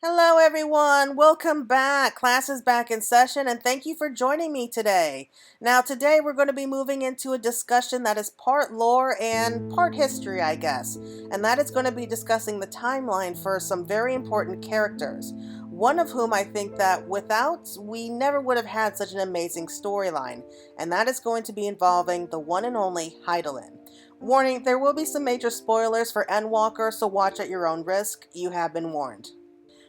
Hello everyone, welcome back. Class is back in session and thank you for joining me today. Now today we're going to be moving into a discussion that is part lore and part history, I guess. And that is going to be discussing the timeline for some very important characters. One of whom I think that without, we never would have had such an amazing storyline. And that is going to be involving the one and only Hydaelyn. Warning, there will be some major spoilers for Endwalker, so watch at your own risk. You have been warned.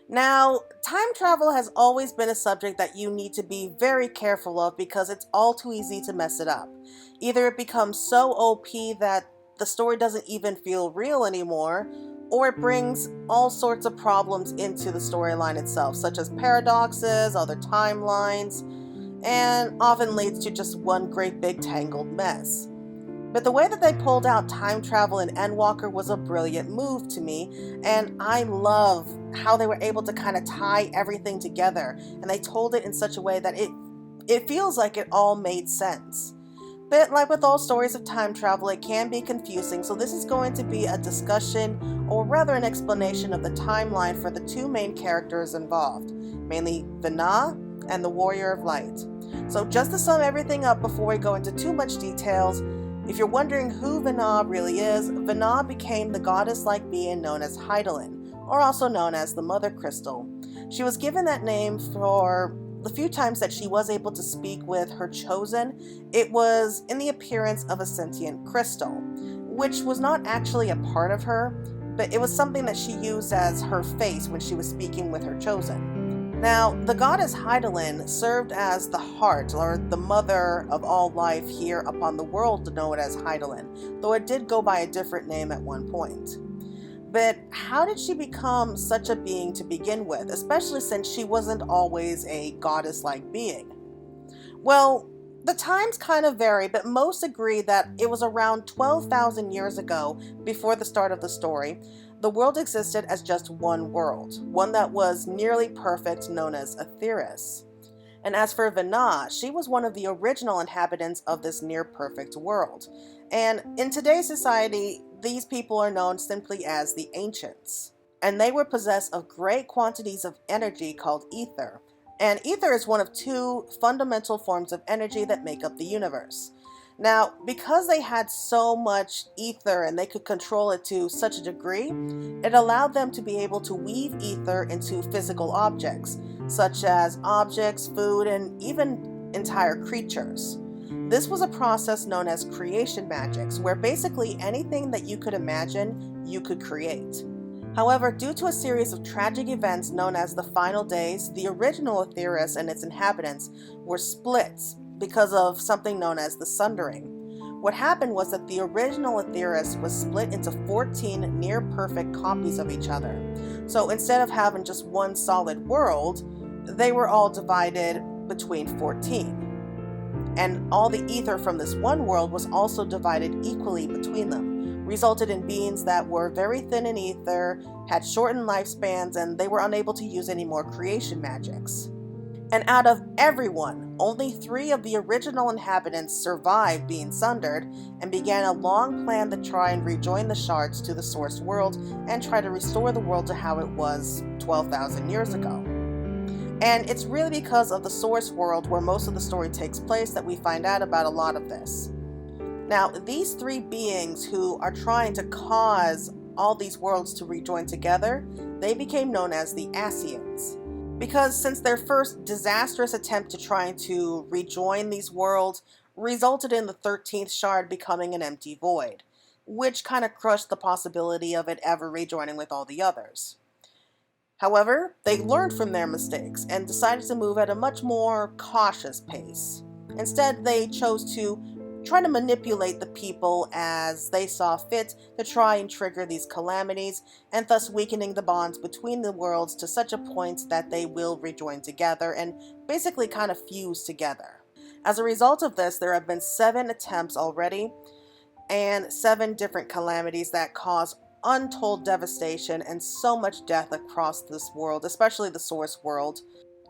Now, time travel has always been a subject that you need to be very careful of because it's all too easy to mess it up. Either it becomes so OP that the story doesn't even feel real anymore, or it brings all sorts of problems into the storyline itself, such as paradoxes, other timelines, and often leads to just one great big tangled mess. But the way that they pulled out time travel in Endwalker was a brilliant move to me, and I love how they were able to kind of tie everything together, and they told it in such a way that it feels like it all made sense. But like with all stories of time travel, it can be confusing, so this is going to be a discussion, or rather an explanation of the timeline for the two main characters involved, mainly Venat and the Warrior of Light. So just to sum everything up before we go into too much details, if you're wondering who Venat really is, Venat became the goddess-like being known as Hydaelyn, or also known as the Mother Crystal. She was given that name for the few times that she was able to speak with her chosen. It was in the appearance of a sentient crystal, which was not actually a part of her, but it was something that she used as her face when she was speaking with her chosen. Now, the goddess Hydaelyn served as the heart, or the mother of all life here upon the world known as Hydaelyn, though it did go by a different name at one point. But how did she become such a being to begin with, especially since she wasn't always a goddess-like being? Well, the times kind of vary, but most agree that it was around 12,000 years ago, before the start of the story, the world existed as just one world, one that was nearly perfect, known as Ethereal. And as for Venat, she was one of the original inhabitants of this near-perfect world. And in today's society, these people are known simply as the Ancients. And they were possessed of great quantities of energy called ether. And ether is one of two fundamental forms of energy that make up the universe. Now, because they had so much ether and they could control it to such a degree, it allowed them to be able to weave ether into physical objects, such as objects, food, and even entire creatures. This was a process known as creation magics, where basically anything that you could imagine, you could create. However, due to a series of tragic events known as the Final Days, the original Ethereal and its inhabitants were split because of something known as the Sundering. What happened was that the original Ethereal was split into 14 near-perfect copies of each other. So instead of having just one solid world, they were all divided between 14. And all the ether from this one world was also divided equally between them, resulted in beings that were very thin in ether, had shortened lifespans, and they were unable to use any more creation magics. And out of everyone, only 3 of the original inhabitants survived being sundered and began a long plan to try and rejoin the shards to the source world and try to restore the world to how it was 12,000 years ago. And it's really because of the source world where most of the story takes place that we find out about a lot of this. Now, these 3 beings who are trying to cause all these worlds to rejoin together, they became known as the Ascians. Because since their first disastrous attempt to try to rejoin these worlds resulted in the 13th shard becoming an empty void, which kind of crushed the possibility of it ever rejoining with all the others. However, they learned from their mistakes and decided to move at a much more cautious pace. Instead, they chose to try to manipulate the people as they saw fit to try and trigger these calamities, and thus weakening the bonds between the worlds to such a point that they will rejoin together and basically kind of fuse together. As a result of this, there have been 7 attempts already, and 7 different calamities that cause untold devastation and so much death across this world, especially the source world,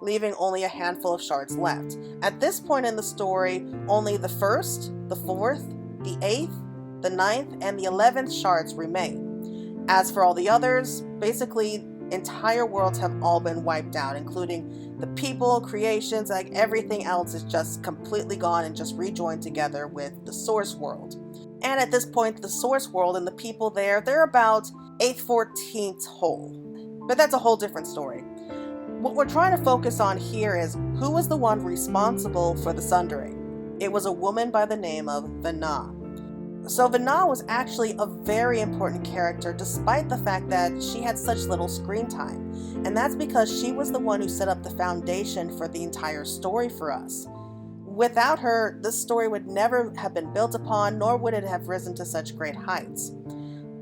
leaving only a handful of shards left. At this point in the story, only the 1st, the 4th, the 8th, the 9th, and the 11th shards remain. As for all the others, basically entire worlds have all been wiped out, including the people, creations, like everything else is just completely gone and just rejoined together with the source world. And at this point, the source world and the people there, they're about 8/14 whole. But that's a whole different story. What we're trying to focus on here is who was the one responsible for the Sundering. It was a woman by the name of Venat. So Venat was actually a very important character despite the fact that she had such little screen time. And that's because she was the one who set up the foundation for the entire story for us. Without her, this story would never have been built upon, nor would it have risen to such great heights.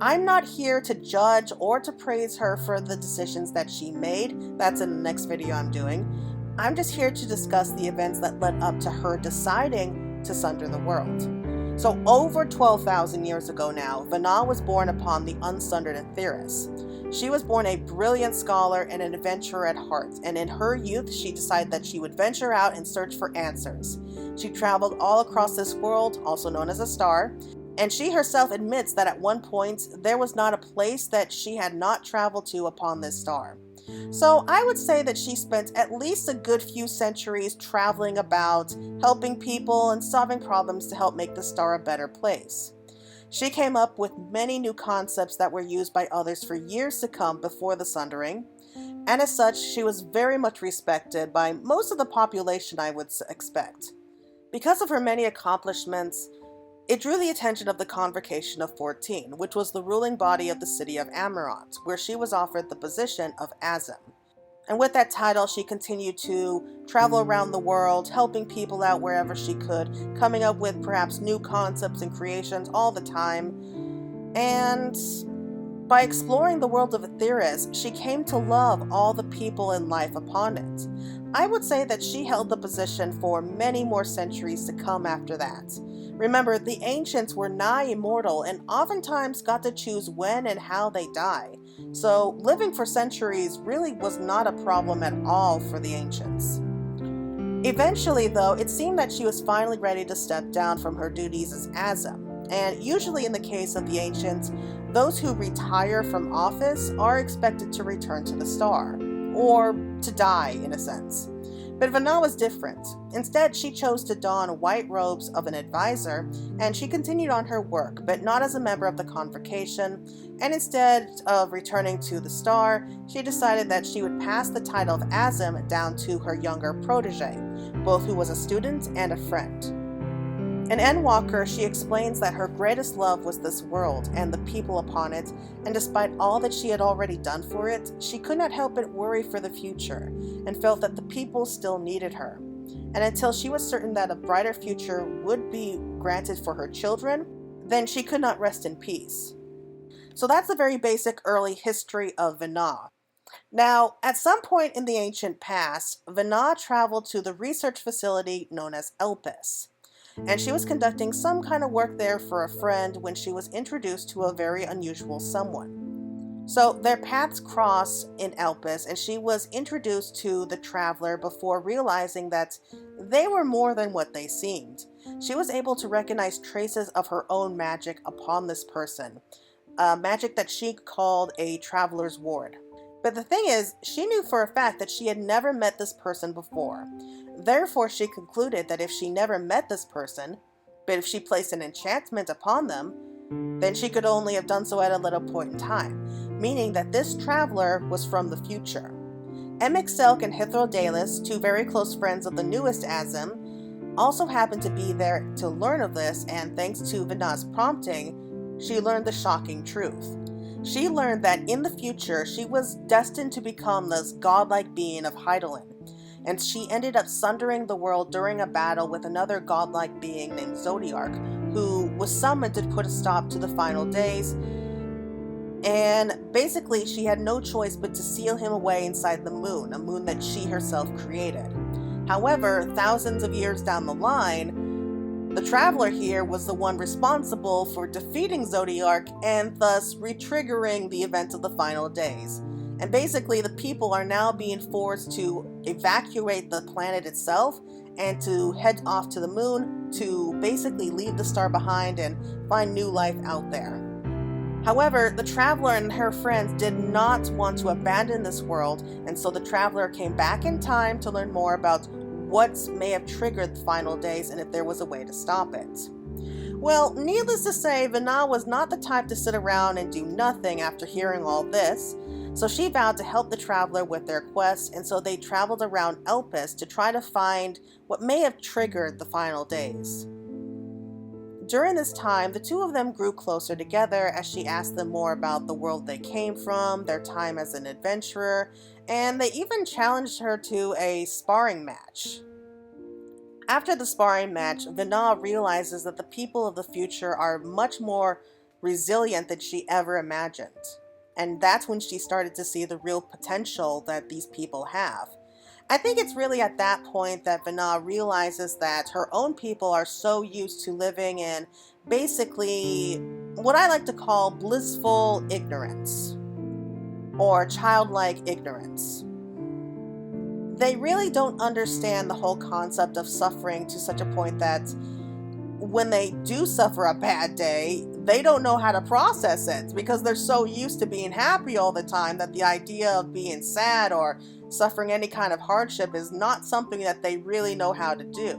I'm not here to judge or to praise her for the decisions that she made. That's in the next video I'm doing. I'm just here to discuss the events that led up to her deciding to sunder the world. So over 12,000 years ago now, Venat was born upon the unsundered Ethereal. She was born a brilliant scholar and an adventurer at heart, and in her youth she decided that she would venture out and search for answers. She traveled all across this world, also known as a star, and she herself admits that at one point there was not a place that she had not traveled to upon this star. So I would say that she spent at least a good few centuries traveling about, helping people and solving problems to help make the star a better place. She came up with many new concepts that were used by others for years to come before the Sundering, and as such she was very much respected by most of the population, I would expect. Because of her many accomplishments, it drew the attention of the Convocation of 14, which was the ruling body of the city of Amarant, where she was offered the position of Azim. And with that title, she continued to travel around the world, helping people out wherever she could, coming up with perhaps new concepts and creations all the time. And by exploring the world of Ethereal, she came to love all the people in life upon it. I would say that she held the position for many more centuries to come after that. Remember, the ancients were nigh immortal and oftentimes got to choose when and how they die. So living for centuries really was not a problem at all for the ancients. Eventually, though, it seemed that she was finally ready to step down from her duties as Azim. And usually in the case of the ancients, those who retire from office are expected to return to the star, or to die in a sense. But Venat was different. Instead, she chose to don white robes of an advisor, and she continued on her work, but not as a member of the Convocation, and instead of returning to the star, she decided that she would pass the title of Azim down to her younger protege, both who was a student and a friend. In Endwalker, she explains that her greatest love was this world and the people upon it, and despite all that she had already done for it, she could not help but worry for the future, and felt that the people still needed her. And until she was certain that a brighter future would be granted for her children, then she could not rest in peace. So that's a very basic early history of Venat. Now, at some point in the ancient past, Venat traveled to the research facility known as Elpis. And she was conducting some kind of work there for a friend when she was introduced to a very unusual someone. So their paths cross in Elpis, and she was introduced to the traveler before realizing that they were more than what they seemed. She was able to recognize traces of her own magic upon this person, magic that she called a traveler's ward. But the thing is, she knew for a fact that she had never met this person before. Therefore, she concluded that if she never met this person, but if she placed an enchantment upon them, then she could only have done so at a little point in time, meaning that this traveler was from the future. Emet-Selch and Hydaelyn, two very close friends of the newest Azim, also happened to be there to learn of this, and thanks to Venat's prompting, she learned the shocking truth. She learned that in the future, she was destined to become this godlike being of Hydaelyn, and she ended up sundering the world during a battle with another godlike being named Zodiark, who was summoned to put a stop to the final days, and basically she had no choice but to seal him away inside the moon, a moon that she herself created. However, thousands of years down the line, the traveler here was the one responsible for defeating Zodiark and thus re-triggering the event of the final days. And basically the people are now being forced to evacuate the planet itself and to head off to the moon to basically leave the star behind and find new life out there. However, the Traveler and her friends did not want to abandon this world, and so the Traveler came back in time to learn more about what may have triggered the final days and if there was a way to stop it. Well, needless to say, Venat was not the type to sit around and do nothing after hearing all this, so she vowed to help the Traveler with their quest, and so they traveled around Elpis to try to find what may have triggered the final days. During this time, the two of them grew closer together as she asked them more about the world they came from, their time as an adventurer, and they even challenged her to a sparring match. After the sparring match, Venat realizes that the people of the future are much more resilient than she ever imagined. And that's when she started to see the real potential that these people have. I think it's really at that point that Venat realizes that her own people are so used to living in basically what I like to call blissful ignorance or childlike ignorance. They really don't understand the whole concept of suffering to such a point that when they do suffer a bad day, they don't know how to process it because they're so used to being happy all the time that the idea of being sad or suffering any kind of hardship is not something that they really know how to do.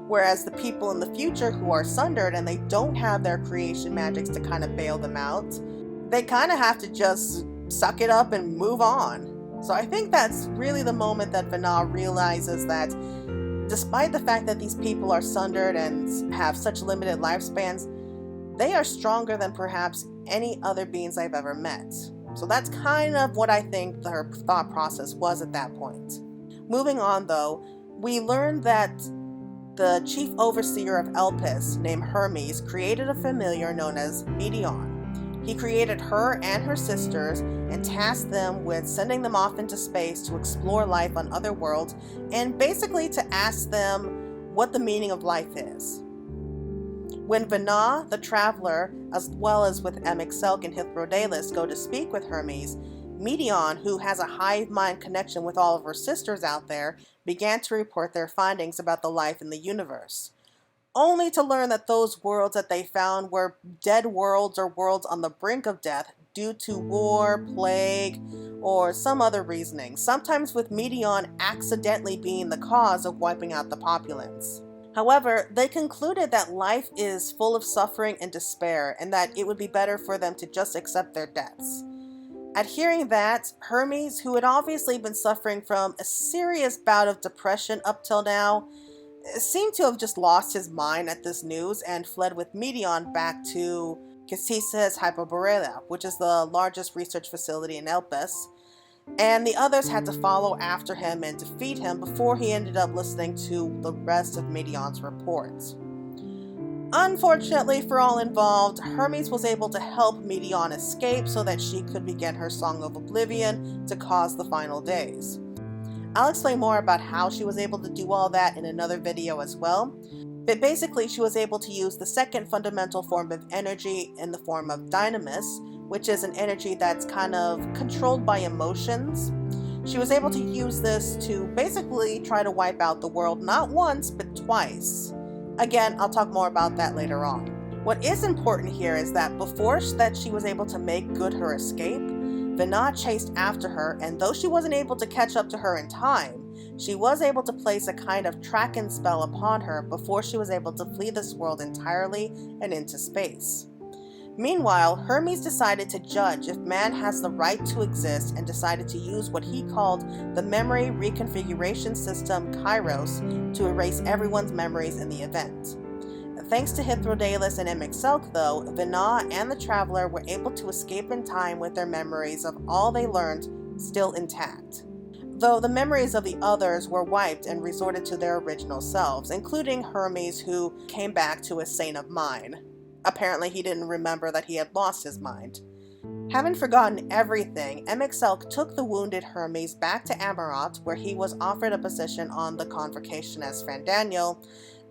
Whereas the people in the future who are sundered and they don't have their creation magics to kind of bail them out, they kind of have to just suck it up and move on. So I think that's really the moment that Venat realizes that despite the fact that these people are sundered and have such limited lifespans, they are stronger than perhaps any other beings I've ever met. So that's kind of what I think her thought process was at that point. Moving on though, we learned that the chief overseer of Elpis, named Hermes, created a familiar known as Medion. He created her and her sisters and tasked them with sending them off into space to explore life on other worlds and basically to ask them what the meaning of life is. When Venat, the Traveler, as well as with Emet-Selch and Hydaelyn go to speak with Hermes, Medion, who has a hive mind connection with all of her sisters out there, began to report their findings about the life in the universe, only to learn that those worlds that they found were dead worlds or worlds on the brink of death due to war, plague, or some other reasoning, sometimes with Medion accidentally being the cause of wiping out the populace. However, they concluded that life is full of suffering and despair, and that it would be better for them to just accept their deaths. At hearing that, Hermes, who had obviously been suffering from a serious bout of depression up till now, seemed to have just lost his mind at this news and fled with Medion back to Hydaelyn, which is the largest research facility in Elpis, and the others had to follow after him and defeat him before he ended up listening to the rest of Medion's reports. Unfortunately for all involved, Hermes was able to help Medion escape so that she could begin her Song of Oblivion to cause the final days. I'll explain more about how she was able to do all that in another video as well, but basically she was able to use the second fundamental form of energy in the form of dynamis, which is an energy that's kind of controlled by emotions. She was able to use this to basically try to wipe out the world not once, but twice. Again, I'll talk more about that later on. What is important here is that before she was able to make good her escape, Venat chased after her, and though she wasn't able to catch up to her in time, she was able to place a kind of tracking spell upon her before she was able to flee this world entirely and into space. Meanwhile, Hermes decided to judge if man has the right to exist and decided to use what he called the Memory Reconfiguration System Kairos to erase everyone's memories in the event. Thanks to Hydaelyn and Emet-Selch though, Venat and the Traveler were able to escape in time with their memories of all they learned still intact, though the memories of the others were wiped and resorted to their original selves, including Hermes, who came back to a sane of mind. Apparently he didn't remember that he had lost his mind. Having forgotten everything, Emet-Selch took the wounded Hermes back to Amarant, where he was offered a position on the Convocation as Fandaniel,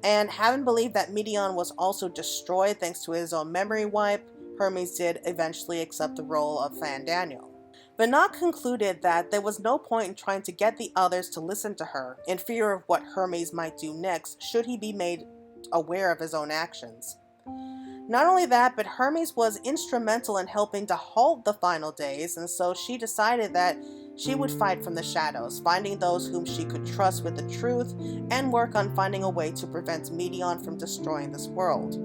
and having believed that Medion was also destroyed thanks to his own memory wipe, Hermes did eventually accept the role of Fandaniel. Venat concluded that there was no point in trying to get the others to listen to her, in fear of what Hermes might do next should he be made aware of his own actions. Not only that, but Hermes was instrumental in helping to halt the final days, and so she decided that she would fight from the shadows, finding those whom she could trust with the truth, and work on finding a way to prevent Medion from destroying this world.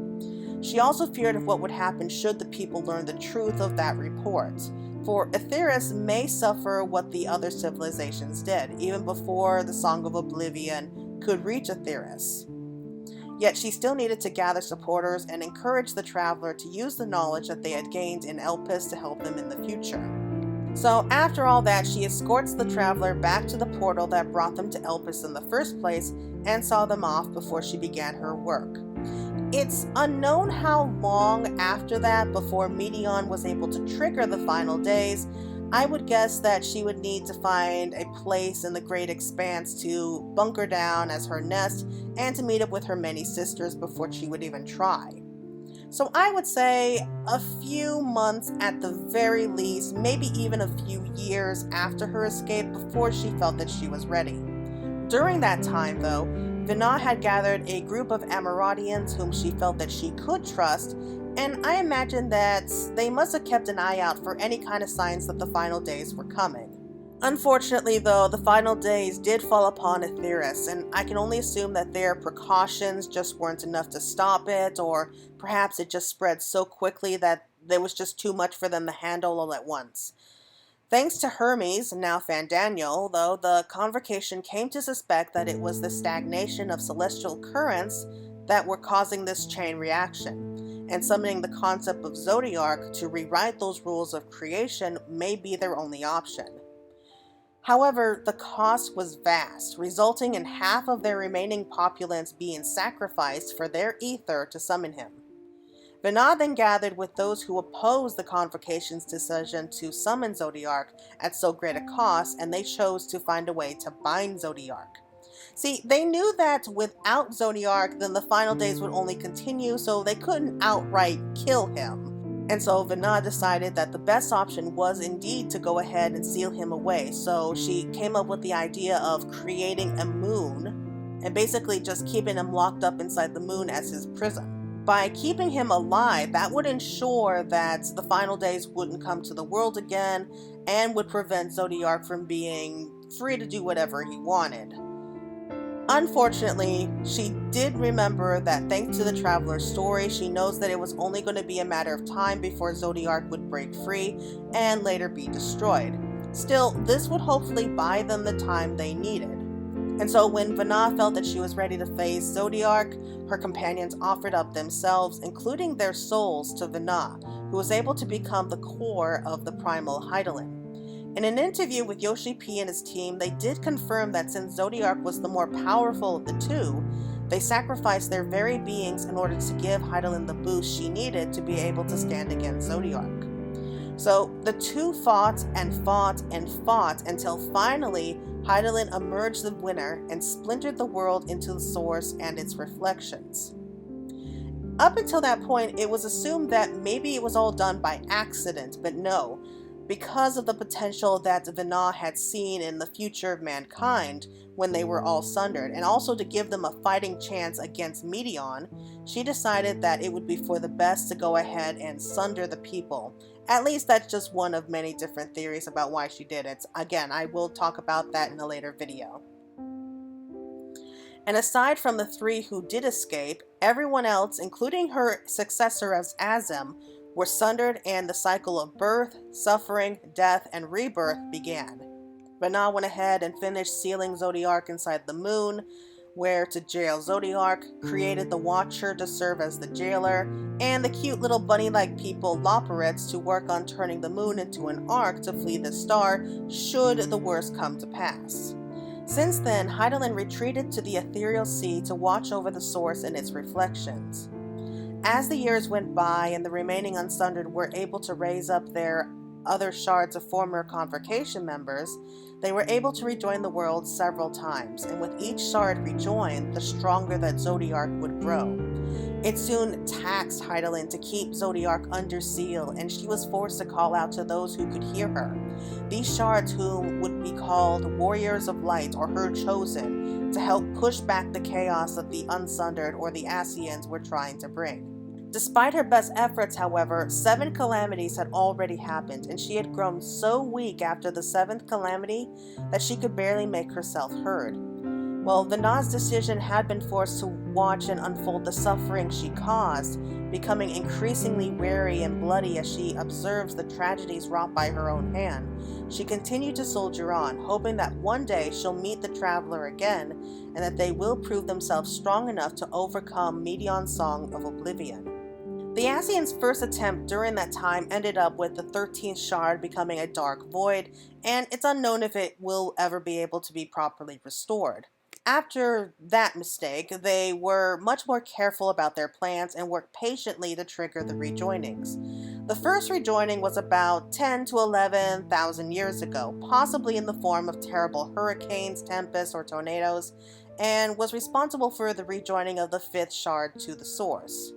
She also feared of what would happen should the people learn the truth of that report, for Ethereal may suffer what the other civilizations did, even before the Song of Oblivion could reach Ethereal. Yet she still needed to gather supporters and encourage the traveler to use the knowledge that they had gained in Elpis to help them in the future. So after all that, she escorts the traveler back to the portal that brought them to Elpis in the first place and saw them off before she began her work. It's unknown how long after that before Medion was able to trigger the final days. I would guess that she would need to find a place in the Great Expanse to bunker down as her nest and to meet up with her many sisters before she would even try. So I would say a few months at the very least, maybe even a few years after her escape before she felt that she was ready. During that time, though, Venat had gathered a group of Amaradians whom she felt that she could trust, and I imagine that they must have kept an eye out for any kind of signs that the final days were coming. Unfortunately, though, the final days did fall upon Ethereal, and I can only assume that their precautions just weren't enough to stop it, or perhaps it just spread so quickly that there was just too much for them to handle all at once. Thanks to Hermes, now Fandaniel, though, the Convocation came to suspect that it was the stagnation of celestial currents that were causing this chain reaction, and summoning the concept of Zodiarch to rewrite those rules of creation may be their only option. However, the cost was vast, resulting in half of their remaining populace being sacrificed for their ether to summon him. Venat then gathered with those who opposed the Convocation's decision to summon Zodiarch at so great a cost, and they chose to find a way to bind Zodiarch. See, they knew that without Zodiarch, then the final days would only continue, so they couldn't outright kill him. And so Venat decided that the best option was indeed to go ahead and seal him away, so she came up with the idea of creating a moon, and basically just keeping him locked up inside the moon as his prison. By keeping him alive, that would ensure that the final days wouldn't come to the world again and would prevent Zodiarch from being free to do whatever he wanted. Unfortunately, she did remember that thanks to the traveler's story, she knows that it was only going to be a matter of time before Zodiarch would break free and later be destroyed. Still, this would hopefully buy them the time they needed. And so when Venat felt that she was ready to face Zodiarch, her companions offered up themselves, including their souls, to Venat, who was able to become the core of the primal Hydaelyn. In an interview with Yoshi P and his team, they did confirm that since Zodiarch was the more powerful of the two, they sacrificed their very beings in order to give Hydaelyn the boost she needed to be able to stand against Zodiarch. So the two fought and fought and fought until finally Hydaelyn emerged the winner and splintered the world into the source and its reflections. Up until that point, it was assumed that maybe it was all done by accident, but no. Because of the potential that Venat had seen in the future of mankind when they were all sundered, and also to give them a fighting chance against Medion, she decided that it would be for the best to go ahead and sunder the people. At least that's just one of many different theories about why she did it. Again, I will talk about that in a later video. And aside from the three who did escape, everyone else, including her successor as Azem, were sundered, and the cycle of birth, suffering, death, and rebirth began. Venat went ahead and finished sealing Zodiarch inside the moon, where to jail Zodiarch, created the Watcher to serve as the jailer, and the cute little bunny-like people Loporrits to work on turning the moon into an ark to flee the star should the worst come to pass. Since then, Hydaelyn retreated to the Ethereal Sea to watch over the source and its reflections. As the years went by and the remaining unsundered were able to raise up their other shards of former Convocation members, they were able to rejoin the world several times, and with each shard rejoined, the stronger that Zodiarch would grow. It soon taxed Hydaelyn to keep Zodiarch under seal, and she was forced to call out to those who could hear her. These shards, whom would be called Warriors of Light or her chosen, to help push back the chaos that the Unsundered or the Ascians were trying to bring. Despite her best efforts, however, 7 calamities had already happened, and she had grown so weak after the 7th calamity that she could barely make herself heard. Well, Venat's decision had been forced to watch and unfold the suffering she caused, becoming increasingly weary and bloody as she observes the tragedies wrought by her own hand. She continued to soldier on, hoping that one day she'll meet the traveler again, and that they will prove themselves strong enough to overcome Medion's Song of Oblivion. The Ascians' first attempt during that time ended up with the 13th shard becoming a dark void, and it's unknown if it will ever be able to be properly restored. After that mistake, they were much more careful about their plans and worked patiently to trigger the rejoinings. The first rejoining was about 10 to 11,000 years ago, possibly in the form of terrible hurricanes, tempests, or tornadoes, and was responsible for the rejoining of the 5th shard to the source.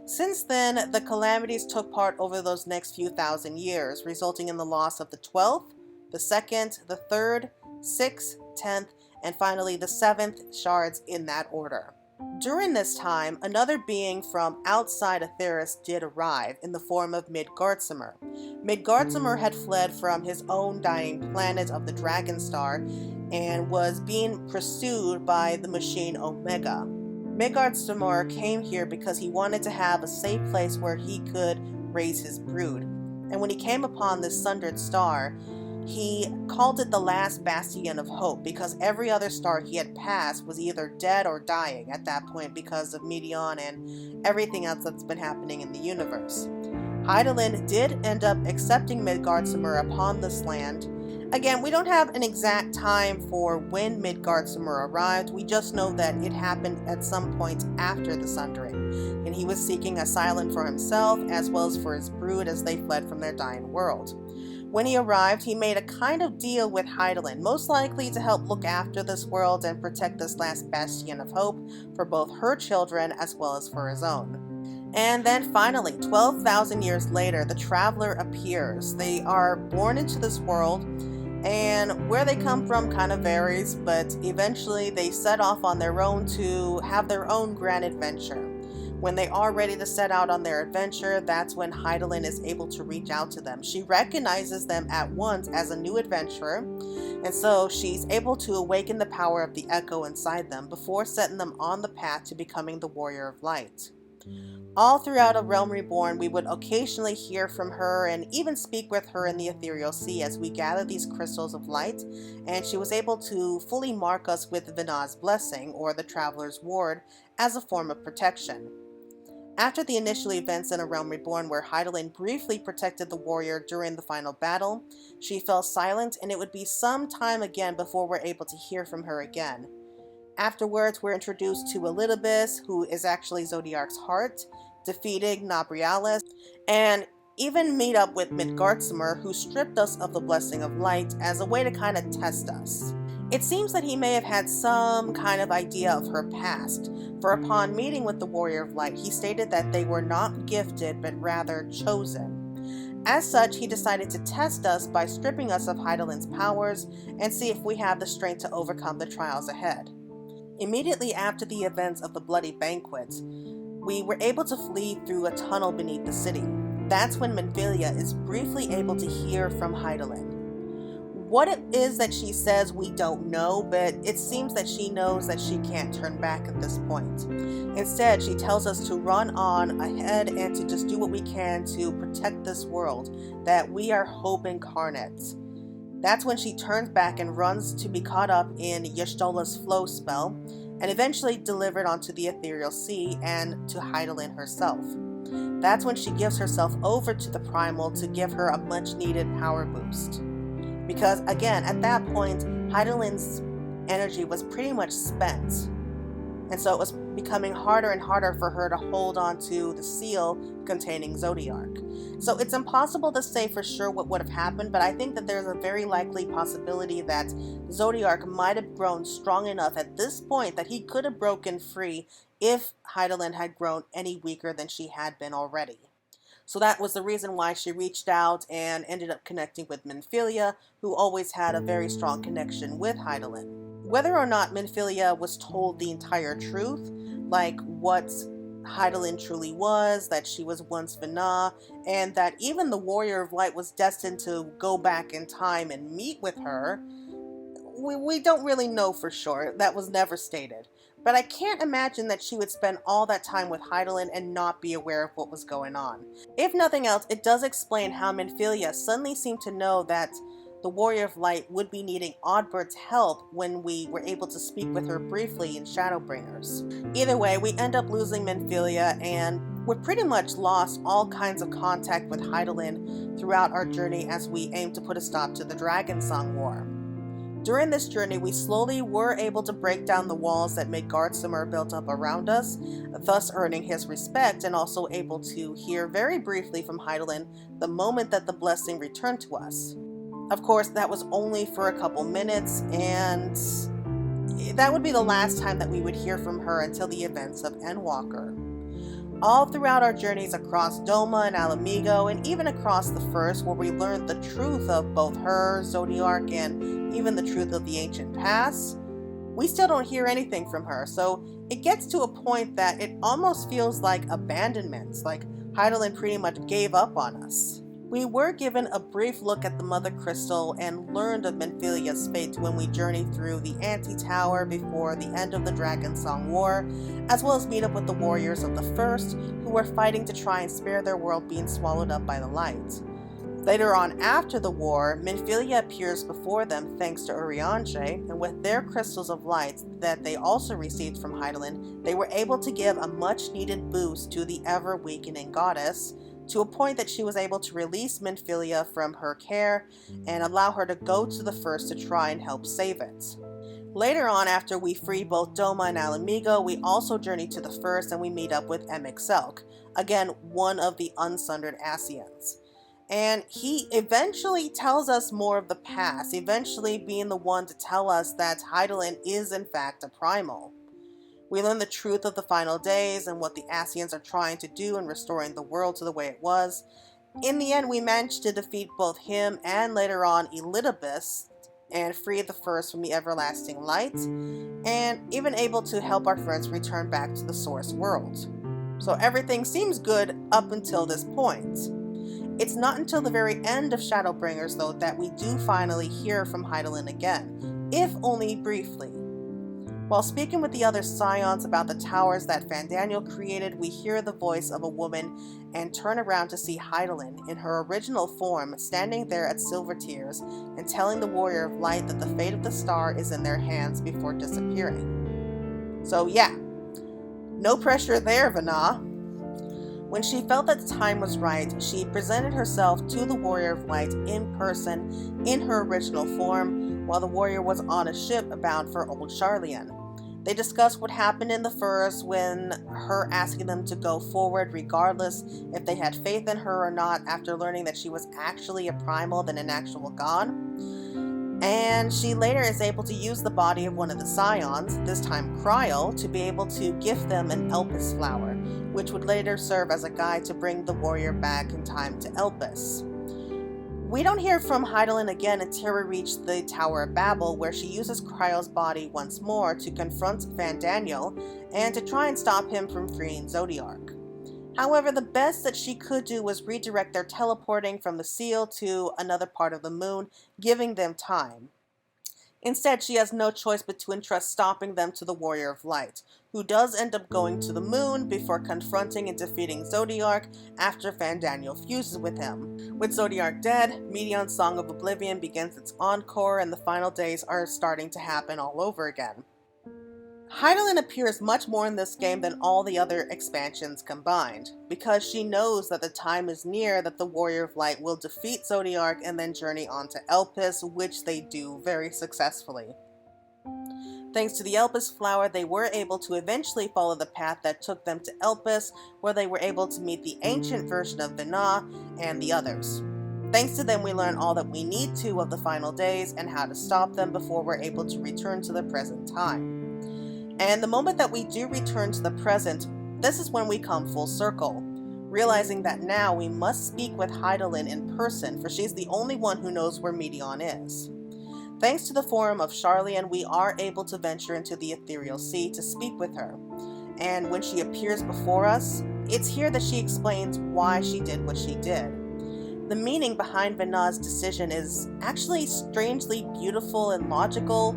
Since then, the calamities took part over those next few thousand years, resulting in the loss of the 12th, the 2nd, the 3rd, 6th, 10th, and finally the 7th shards in that order. During this time, another being from outside Ethereal did arrive in the form of Midgardsormr. Midgardsormr had fled from his own dying planet of the Dragon Star and was being pursued by the machine Omega. Midgardsormr came here because he wanted to have a safe place where he could raise his brood. And when he came upon this sundered star, he called it the last bastion of hope because every other star he had passed was either dead or dying at that point because of Medion and everything else that's been happening in the universe. Hydaelyn did end up accepting Midgardsormr upon this land. Again, we don't have an exact time for when Midgardsormr arrived. We just know that it happened at some point after the Sundering, and he was seeking asylum for himself as well as for his brood as they fled from their dying world. When he arrived, he made a kind of deal with Hydaelyn, most likely to help look after this world and protect this last bastion of hope for both her children as well as for his own. And then finally, 12,000 years later, the traveler appears. They are born into this world, and where they come from kind of varies, but eventually they set off on their own to have their own grand adventure. When they are ready to set out on their adventure, that's when Hydaelyn is able to reach out to them. She recognizes them at once as a new adventurer, and so she's able to awaken the power of the echo inside them before setting them on the path to becoming the Warrior of Light. All throughout A Realm Reborn, we would occasionally hear from her and even speak with her in the Ethereal Sea as we gather these crystals of light, and she was able to fully mark us with Venat's blessing, or the Traveler's Ward, as a form of protection. After the initial events in A Realm Reborn where Hydaelyn briefly protected the warrior during the final battle, she fell silent, and it would be some time again before we're able to hear from her again. Afterwards, we're introduced to Elpis, who is actually Zodiark's heart, defeating Nabrialis, and even meet up with Midgardsormr, who stripped us of the Blessing of Light as a way to kind of test us. It seems that he may have had some kind of idea of her past, for upon meeting with the Warrior of Light, he stated that they were not gifted, but rather chosen. As such, he decided to test us by stripping us of Hydaelyn's powers and see if we have the strength to overcome the trials ahead. Immediately after the events of the Bloody Banquet, we were able to flee through a tunnel beneath the city. That's when Minfilia is briefly able to hear from Hydaelyn. What it is that she says we don't know, but it seems that she knows that she can't turn back at this point. Instead, she tells us to run on ahead and to just do what we can to protect this world, that we are hope incarnate. That's when she turns back and runs to be caught up in Y'shtola's flow spell, and eventually delivered onto the Ethereal Sea and to Hydaelyn herself. That's when she gives herself over to the Primal to give her a much needed power boost. Because again, at that point, Hydaelyn's energy was pretty much spent. And so it was becoming harder and harder for her to hold on to the seal containing Zodiark. So it's impossible to say for sure what would have happened, but I think that there's a very likely possibility that Zodiark might have grown strong enough at this point that he could have broken free if Hydaelyn had grown any weaker than she had been already. So that was the reason why she reached out and ended up connecting with Minfilia, who always had a very strong connection with Hydaelyn. Whether or not Minfilia was told the entire truth, like what Hydaelyn truly was, that she was once Venat, and that even the Warrior of Light was destined to go back in time and meet with her, we don't really know for sure. That was never stated. But I can't imagine that she would spend all that time with Hydaelyn and not be aware of what was going on. If nothing else, it does explain how Minfilia suddenly seemed to know that the Warrior of Light would be needing Oddbird's help when we were able to speak with her briefly in Shadowbringers. Either way, we end up losing Minfilia, and we pretty much lost all kinds of contact with Hydaelyn throughout our journey as we aim to put a stop to the Dragonsong War. During this journey, we slowly were able to break down the walls that made Garthsumur built up around us, thus earning his respect, and also able to hear very briefly from Hydaelyn the moment that the blessing returned to us. Of course, that was only for a couple minutes, and that would be the last time that we would hear from her until the events of Endwalker. All throughout our journeys across Doma and Ala-Mhigo, and even across the First, where we learned the truth of both her, Zodiark, and even the truth of the ancient past, we still don't hear anything from her. So it gets to a point that it almost feels like abandonment, like Hydaelyn pretty much gave up on us. We were given a brief look at the Mother Crystal and learned of Minfilia's fate when we journeyed through the Anti-Tower before the end of the Dragonsong War, as well as meet up with the warriors of the First, who were fighting to try and spare their world being swallowed up by the light. Later on after the war, Minfilia appears before them thanks to Urianger, and with their crystals of light that they also received from Hydaelyn, they were able to give a much needed boost to the ever-weakening goddess, to a point that she was able to release Minfilia from her care and allow her to go to the First to try and help save it. Later on, after we free both Doma and Ala-Mhigo, we also journey to the First and we meet up with Emet-Selch, again one of the Sundering Ascians. And he eventually tells us more of the past, eventually being the one to tell us that Hydaelyn is in fact a primal. We learn the truth of the final days and what the Ascians are trying to do in restoring the world to the way it was. In the end, we managed to defeat both him and later on Elpis and free the First from the everlasting light, and even able to help our friends return back to the source world. So everything seems good up until this point. It's not until the very end of Shadowbringers, though, that we do finally hear from Hydaelyn again, if only briefly. While speaking with the other Scions about the towers that Fandaniel created, we hear the voice of a woman and turn around to see Hydaelyn in her original form standing there at Silvertears and telling the Warrior of Light that the fate of the star is in their hands before disappearing. So yeah, no pressure there, Venat. When she felt that the time was right, she presented herself to the Warrior of Light in person in her original form while the warrior was on a ship bound for Old Sharlayan. They discussed what happened in the First when her asking them to go forward regardless if they had faith in her or not after learning that she was actually a primal than an actual god. And she later is able to use the body of one of the Scions, this time Kryl, to be able to gift them an Elpis flower, which would later serve as a guide to bring the warrior back in time to Elpis. We don't hear from Hydaelyn again until we reach the Tower of Babel, where she uses Kryl's body once more to confront Fandaniel and to try and stop him from freeing Zodiark. However, the best that she could do was redirect their teleporting from the seal to another part of the moon, giving them time. Instead, she has no choice but to entrust stopping them to the Warrior of Light, who does end up going to the moon before confronting and defeating Zodiark after Fandaniel fuses with him. With Zodiark dead, Medion's Song of Oblivion begins its encore and the final days are starting to happen all over again. Hydaelyn appears much more in this game than all the other expansions combined, because she knows that the time is near that the Warrior of Light will defeat Zodiark and then journey on to Elpis, which they do very successfully. Thanks to the Elpis flower, they were able to eventually follow the path that took them to Elpis, where they were able to meet the ancient version of Venat and the others. Thanks to them, we learn all that we need to of the final days and how to stop them before we're able to return to the present time. And the moment that we do return to the present, this is when we come full circle, realizing that now we must speak with Hydaelyn in person, for she's the only one who knows where Medion is. Thanks to the Forum of Sharlayan, we are able to venture into the Ethereal Sea to speak with her. And when she appears before us, it's here that she explains why she did what she did. The meaning behind Venat's decision is actually strangely beautiful and logical,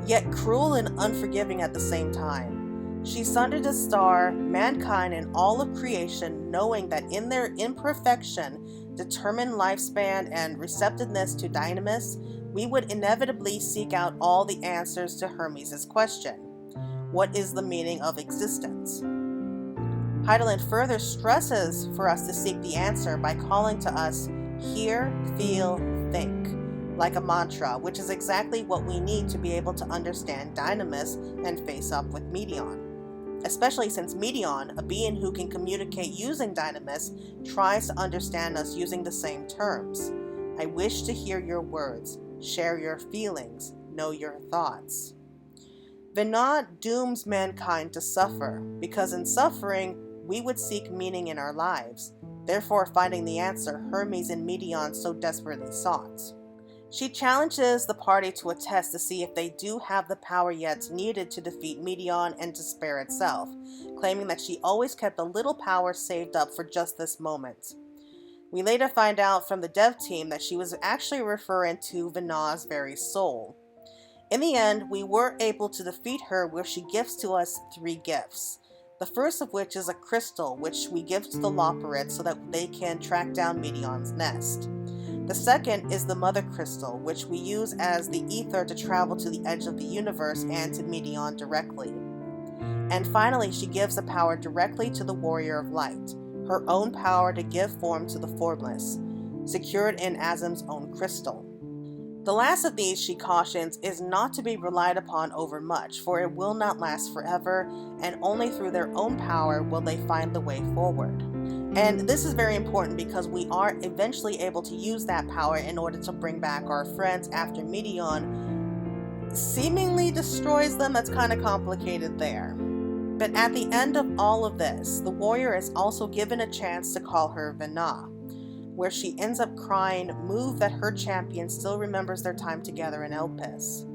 yet cruel and unforgiving at the same time. She sundered a star, mankind, and all of creation, knowing that in their imperfection, determined lifespan, and receptiveness to dynamis, we would inevitably seek out all the answers to Hermes' question: what is the meaning of existence? Hydaelyn further stresses for us to seek the answer by calling to us hear, feel, think, like a mantra, which is exactly what we need to be able to understand dynamis and face up with Medion. Especially since Medion, a being who can communicate using dynamis, tries to understand us using the same terms. I wish to hear your words, share your feelings, know your thoughts. Venat dooms mankind to suffer, because in suffering, we would seek meaning in our lives, therefore finding the answer Hermes and Medion so desperately sought. She challenges the party to a test to see if they do have the power yet needed to defeat Medion and despair itself, claiming that she always kept a little power saved up for just this moment. We later find out from the dev team that she was actually referring to Venat's very soul. In the end, we were able to defeat her, where she gives to us 3 gifts. The first of which is a crystal, which we give to the Loporrit so that they can track down Medion's nest. The second is the Mother Crystal, which we use as the ether to travel to the edge of the universe and to Medion directly. And finally, she gives a power directly to the Warrior of Light, her own power to give form to the formless, secured in Azim's own crystal. The last of these, she cautions, is not to be relied upon overmuch, for it will not last forever, and only through their own power will they find the way forward. And this is very important because we are eventually able to use that power in order to bring back our friends after Medion seemingly destroys them. That's kind of complicated there. But at the end of all of this, the warrior is also given a chance to call her Venat, where she ends up crying, moved that her champion still remembers their time together in Elpis.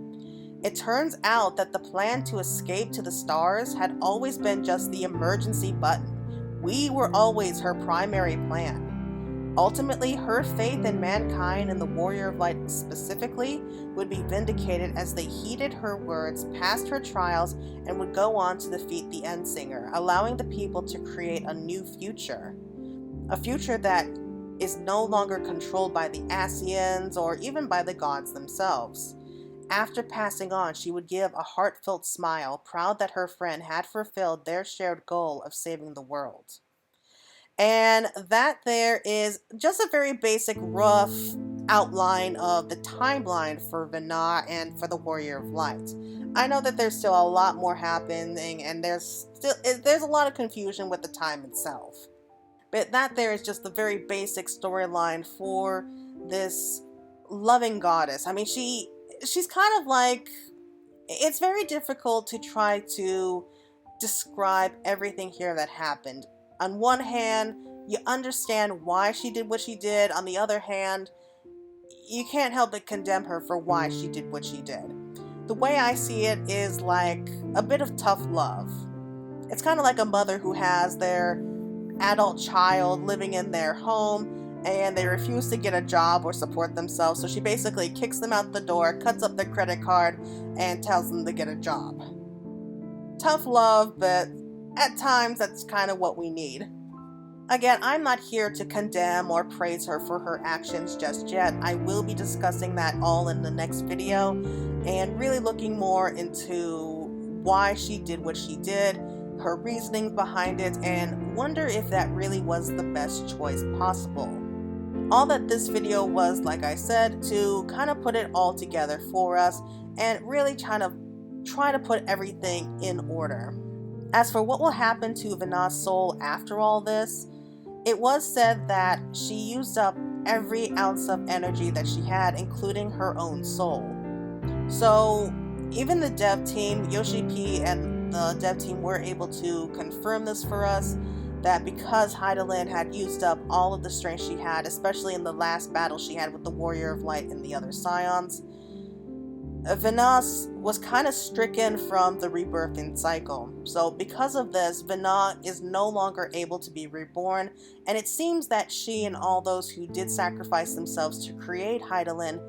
It turns out that the plan to escape to the stars had always been just the emergency button. We were always her primary plan. Ultimately, her faith in mankind and the Warrior of Light specifically would be vindicated as they heeded her words, passed her trials, and would go on to defeat the Endsinger, allowing the people to create a new future. A future that is no longer controlled by the Ascians or even by the gods themselves. After passing on, she would give a heartfelt smile, proud that her friend had fulfilled their shared goal of saving the world. And that there is just a very basic, rough outline of the timeline for Venat and for the Warrior of Light. I know that there's still a lot more happening, and there's a lot of confusion with the time itself. But that there is just the very basic storyline for this loving goddess. I mean, she's kind of like, it's very difficult to try to describe everything here that happened. On one hand, you understand why she did what she did. On the other hand, you can't help but condemn her for why she did what she did. The way I see it is like a bit of tough love. It's kind of like a mother who has their adult child living in their home and they refuse to get a job or support themselves, so she basically kicks them out the door, cuts up their credit card, and tells them to get a job. Tough love, but at times that's kind of what we need. Again, I'm not here to condemn or praise her for her actions just yet. I will be discussing that all in the next video and really looking more into why she did what she did, her reasoning behind it, and wonder if that really was the best choice possible. All that this video was, like I said, to kind of put it all together for us and really try to put everything in order. As for what will happen to Venat's soul after all this, it was said that she used up every ounce of energy that she had, including her own soul. So even the dev team, Yoshi P and the dev team were able to confirm this for us, that because Hydaelyn had used up all of the strength she had, especially in the last battle she had with the Warrior of Light and the other Scions, Venat was kind of stricken from the rebirthing cycle. So because of this, Venat is no longer able to be reborn, and it seems that she and all those who did sacrifice themselves to create Hydaelyn,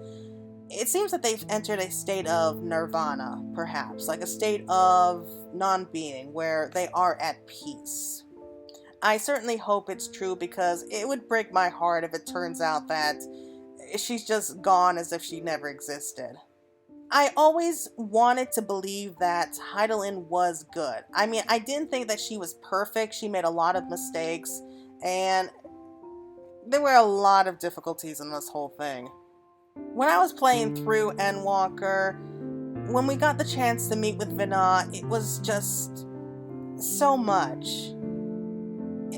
it seems that they've entered a state of nirvana, perhaps, like a state of non-being where they are at peace. I certainly hope it's true, because it would break my heart if it turns out that she's just gone as if she never existed. I always wanted to believe that Hydaelyn was good. I mean, I didn't think that she was perfect. She made a lot of mistakes, and there were a lot of difficulties in this whole thing. When I was playing through Endwalker, when we got the chance to meet with Venat, it was just so much.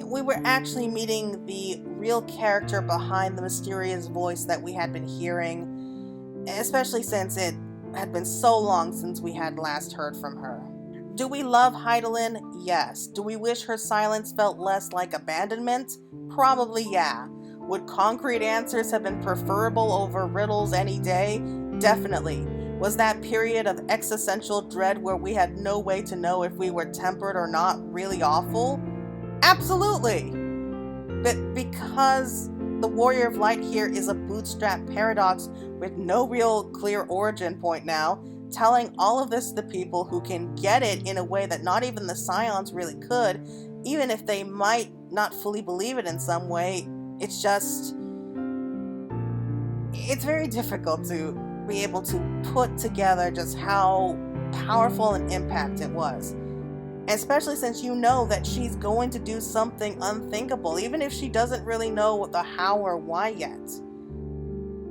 We were actually meeting the real character behind the mysterious voice that we had been hearing, especially since it had been so long since we had last heard from her. Do we love Hydaelyn? Yes. Do we wish her silence felt less like abandonment? Probably yeah. Would concrete answers have been preferable over riddles any day? Definitely. Was that period of existential dread where we had no way to know if we were tempered or not really awful? Absolutely! But because the Warrior of Light here is a bootstrap paradox with no real clear origin point now, telling all of this to people who can get it in a way that not even the Scions really could, even if they might not fully believe it in some way, it's very difficult to be able to put together just how powerful an impact it was. Especially since you know that she's going to do something unthinkable, even if she doesn't really know the how or why yet.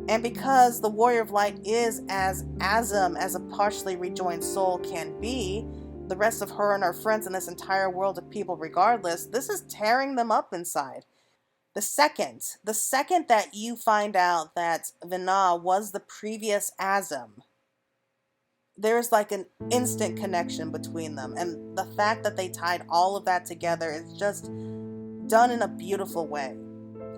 And because the Warrior of Light is as Azam as a partially rejoined soul can be, the rest of her and her friends in this entire world of people regardless, this is tearing them up inside. The second that you find out that Venat was the previous Azam, there's like an instant connection between them, and the fact that they tied all of that together is just done in a beautiful way.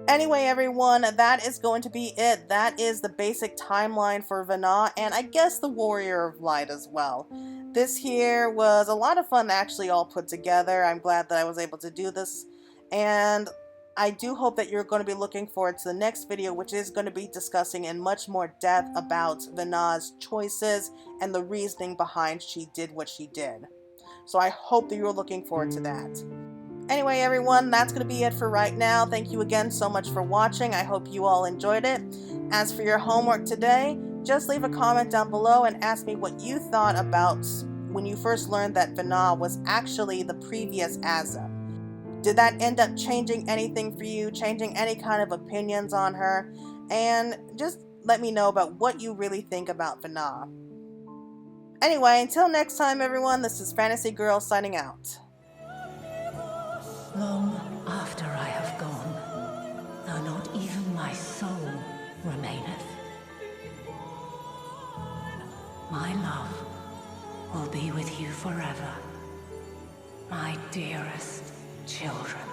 Anyway, everyone, that is going to be it. That is the basic timeline for Venat, and I guess the Warrior of Light as well. This here was a lot of fun actually all put together. I'm glad that I was able to do this, and I do hope that you're going to be looking forward to the next video, which is going to be discussing in much more depth about Venat's choices and the reasoning behind she did what she did. So I hope that you're looking forward to that. Anyway, everyone, that's going to be it for right now. Thank you again so much for watching. I hope you all enjoyed it. As for your homework today, just leave a comment down below and ask me what you thought about when you first learned that Venat was actually the previous Azam. Did that end up changing anything for you, changing any kind of opinions on her? And just let me know about what you really think about Venat. Anyway, until next time, everyone, this is Fantasy Girl signing out. Long after I have gone, though not even my soul remaineth, my love will be with you forever, my dearest children.